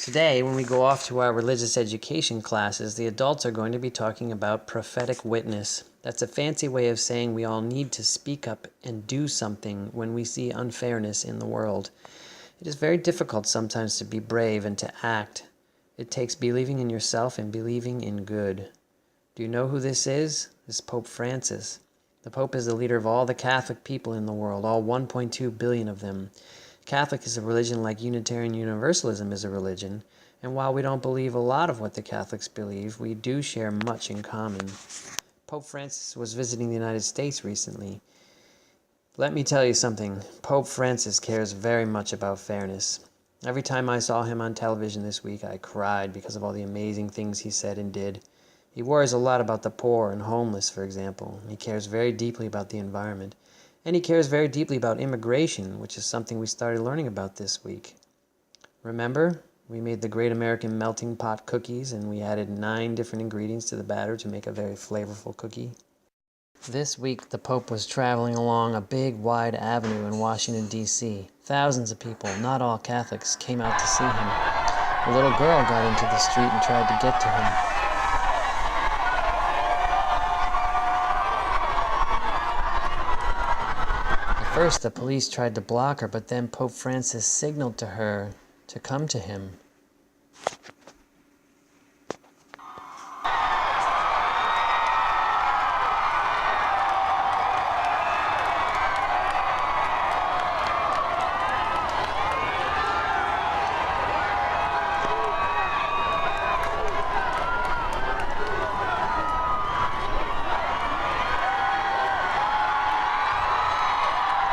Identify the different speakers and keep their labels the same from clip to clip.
Speaker 1: Today, when we go off to our religious education classes, the adults are going to be talking about prophetic witness. That's a fancy way of saying we all need to speak up and do something when we see unfairness in the world. It is very difficult sometimes to be brave and to act. It takes believing in yourself and believing in good. Do you know who this is? This is Pope Francis. The Pope is the leader of all the Catholic people in the world, all 1.2 billion of them. Catholic is a religion like Unitarian Universalism is a religion, and while we don't believe a lot of what the Catholics believe, we do share much in common. Pope Francis was visiting the United States recently. Let me tell you something, Pope Francis cares very much about fairness. Every time I saw him on television this week, I cried because of all the amazing things he said and did. He worries a lot about the poor and homeless, for example. He cares very deeply about the environment. And he cares very deeply about immigration, which is something we started learning about this week. Remember, we made the Great American Melting Pot cookies, and we added 9 different ingredients to the batter to make a very flavorful cookie. This week, the Pope was traveling along a big, wide avenue in Washington, D.C. Thousands of people, not all Catholics, came out to see him. A little girl got into the street and tried to get to him. First, the police tried to block her, but then Pope Francis signaled to her to come to him.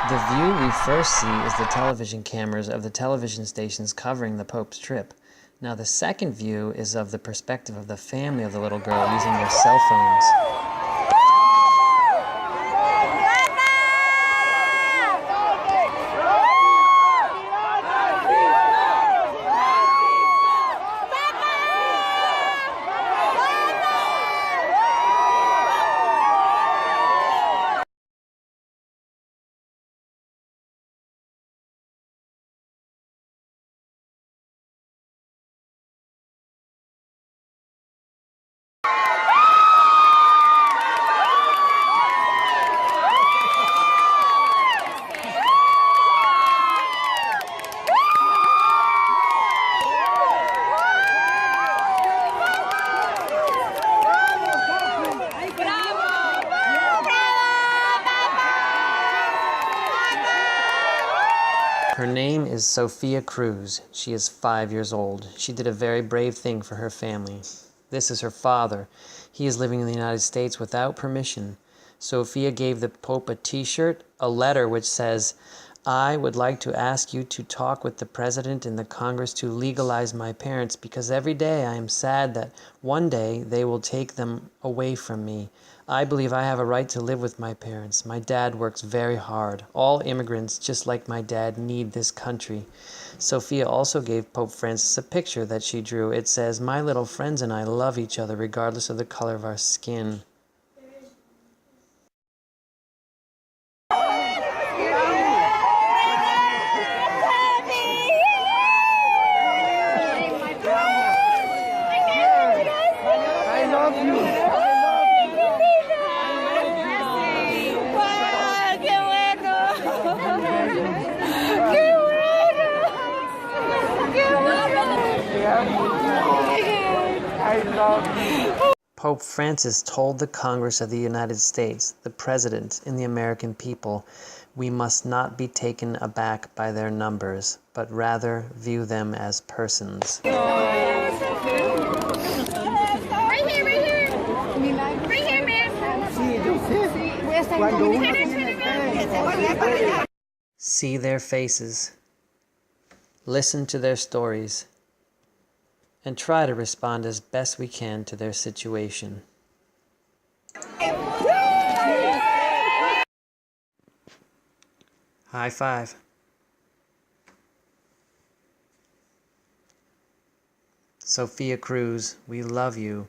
Speaker 1: The view we first see is the television cameras of the television stations covering the Pope's trip. Now the second view is of the perspective of the family of the little girl using their cell phones. Her name is Sophia Cruz. She is 5 years old. She did a very brave thing for her family. This is her father. He is living in the United States without permission. Sophia gave the Pope a t-shirt, a letter which says, "I would like to ask you to talk with the President and the Congress to legalize my parents because every day I am sad that one day they will take them away from me. I believe I have a right to live with my parents. My dad works very hard. All immigrants, just like my dad, need this country." Sophia also gave Pope Francis a picture that she drew. It says, "My little friends and I love each other regardless of the color of our skin." Pope Francis told the Congress of the United States, the President, and the American people, we must not be taken aback by their numbers, but rather view them as persons.
Speaker 2: Right here, man.
Speaker 1: See their faces, listen to their stories, and try to respond as best we can to their situation. High five. Sophia Cruz, we love you.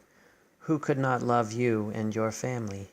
Speaker 1: Who could not love you and your family?